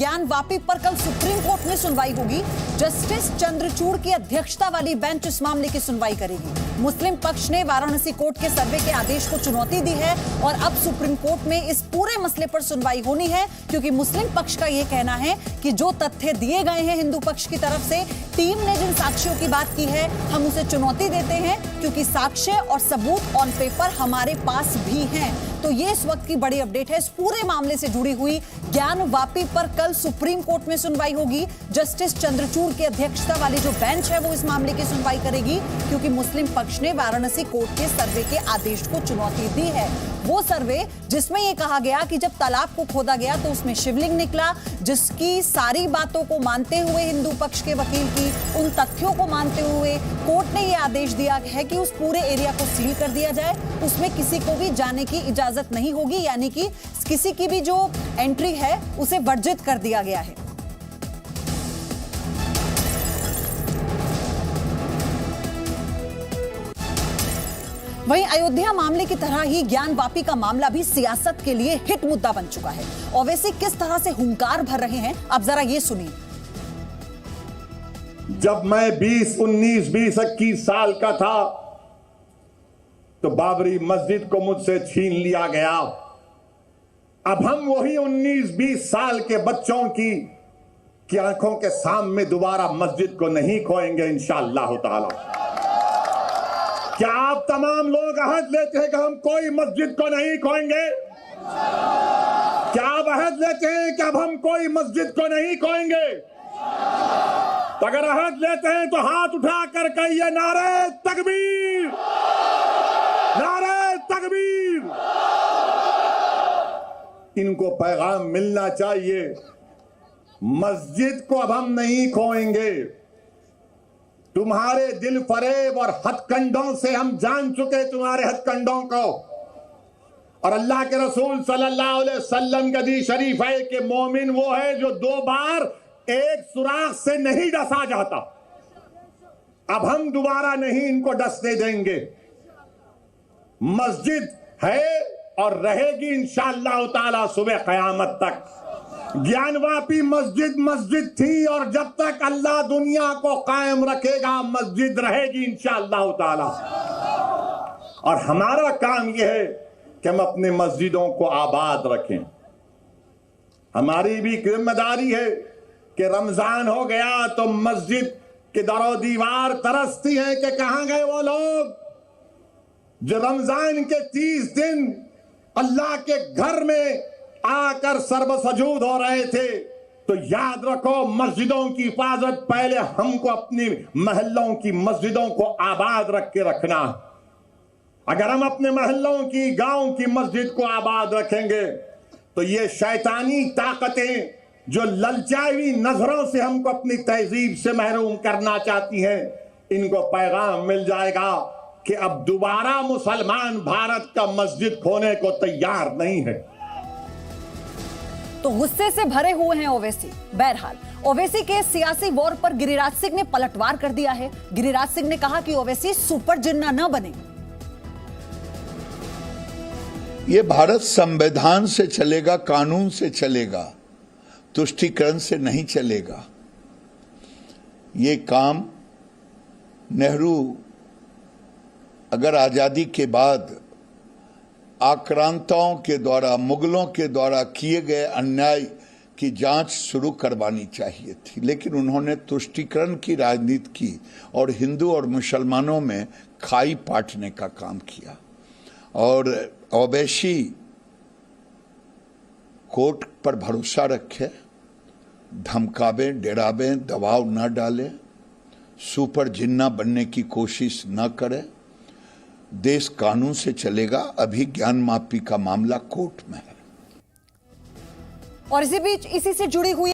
ज्ञानवापी पर कल supreme court में सुनवाई होगी। जस्टिस चंद्रचूड़ की अध्यक्षता वाली बेंच इस मामले की सुनवाई करेगी। मुस्लिम पक्ष ने वाराणसी कोर्ट के सर्वे के आदेश को चुनौती दी है और अब सुप्रीम कोर्ट में इस पूरे मसले पर सुनवाई होनी है, क्योंकि मुस्लिम पक्ष का यह कहना है कि जो तथ्य दिए गए हैं हिंदू पक्ष की तरफ से, टीम ने जिन साक्ष्यों की बात की है, हम उसे चुनौती देते हैं, क्योंकि साक्ष्य और सबूत ऑन पेपर हमारे पास भी हैं। तो ये इस वक्त की बड़ी अपडेट है। इस पूरे मामले से जुड़ी हुई ज्ञानवापी पर कल सुप्रीम कोर्ट में सुनवाई होगी। जस्टिस चंद्रचूड़ की अध्यक्षता वाली जो बेंच है वो इस मामले की सुनवाई करेगी, क्योंकि मुस्लिम पक्ष ने वाराणसी कोर्ट के सर्वे के आदेश को चुनौती दी है। वो सर्वे जिसमें यह कहा गया कि जब तालाब को खोदा गया तो उसमें शिवलिंग निकला, जिसकी सारी बातों को मानते हुए हिंदू पक्ष के वकील की उन तथ्यों को मानते हुए कोर्ट ने यह आदेश दिया है कि उस पूरे एरिया को सील कर दिया जाए, उसमें किसी को भी जाने की इजाजत नहीं होगी, यानी कि किसी की भी जो एंट्री है उसे वर्जित कर दिया गया है। वहीं अयोध्या मामले की तरह ही ज्ञानवापी का मामला भी सियासत के लिए हिट मुद्दा बन चुका है। ओवैसी किस तरह से हुंकार भर रहे हैं, अब जरा ये सुनिए। जब मैं 20, 19, 20, 21 साल का था तो बाबरी मस्जिद को मुझसे छीन लिया गया। अब हम वही 19, 20 साल के बच्चों की आंखों के सामने दोबारा मस्जिद को नहीं खोएंगे इंशाअल्लाह ताला। क्या आप तमाम लोग अहद लेते हैं कि हम कोई मस्जिद को नहीं खोएंगे? क्या आप अहद लेते हैं कि अब हम कोई मस्जिद को नहीं खोएंगे? तो अगर अहद लेते हैं तो हाथ उठा कर कहिए नारे तकबीर, नारे तकबीर। इनको पैगाम मिलना चाहिए, मस्जिद को अब हम नहीं खोएंगे। तुम्हारे दिल फरेब और हथकंडों से हम जान चुके तुम्हारे हथकंडों को। और अल्लाह के रसूल सल्लल्लाहु अलैहि वसल्लम का हदीस शरीफ है कि मोमिन वो है जो 2 बार एक सुराख से नहीं डसा जाता। अब हम दोबारा नहीं इनको डसने देंगे। मस्जिद है और रहेगी इंशाअल्लाह ताला सुबह क़यामत तक। ज्ञानवापी मस्जिद मस्जिद थी और जब तक अल्लाह दुनिया को कायम रखेगा मस्जिद रहेगी इंशाअल्लाह ताला। और हमारा काम यह है कि हम अपने मस्जिदों को आबाद रखें। हमारी भी जिम्मेदारी है कि रमजान हो गया तो मस्जिद के दरो दीवार तरसती है कि कहां गए वो लोग जो रमजान के 30 दिन अल्लाह के घर में आकर सर्वसजूद हो रहे थे। तो याद रखो, मस्जिदों की हिफाजत पहले हमको अपनी महल्लों की मस्जिदों को आबाद रख के रखना। अगर हम अपने महल्लों की, गांव की मस्जिद को आबाद रखेंगे तो ये शैतानी ताकतें जो ललचाई हुई नजरों से हमको अपनी तहजीब से महरूम करना चाहती हैं, इनको पैगाम मिल जाएगा कि अब दोबारा मुसलमान भारत का मस्जिद खोने को तैयार नहीं है। तो गुस्से से भरे हुए हैं ओवैसी। बहरहाल ओवैसी के सियासी वॉर पर गिरिराज सिंह ने पलटवार कर दिया है। गिरिराज सिंह ने कहा कि ओवैसी सुपर जिन्ना न बने। ये भारत संविधान से चलेगा, कानून से चलेगा, तुष्टीकरण से नहीं चलेगा। ये काम नेहरू अगर आजादी के बाद आक्रांताओं के द्वारा, मुगलों के द्वारा किए गए अन्याय की जांच शुरू करवानी चाहिए थी, लेकिन उन्होंने तुष्टीकरण की राजनीति की और हिंदू और मुसलमानों में खाई पाटने का काम किया। और ओवैसी कोर्ट पर भरोसा रखे, धमकावे, डरावे, दबाव न डाले, सुपर जिन्ना बनने की कोशिश न करे। देश कानून से चलेगा। अभी ज्ञानवापी का मामला कोर्ट में है। और इसी बीच इसी से जुड़ी हुई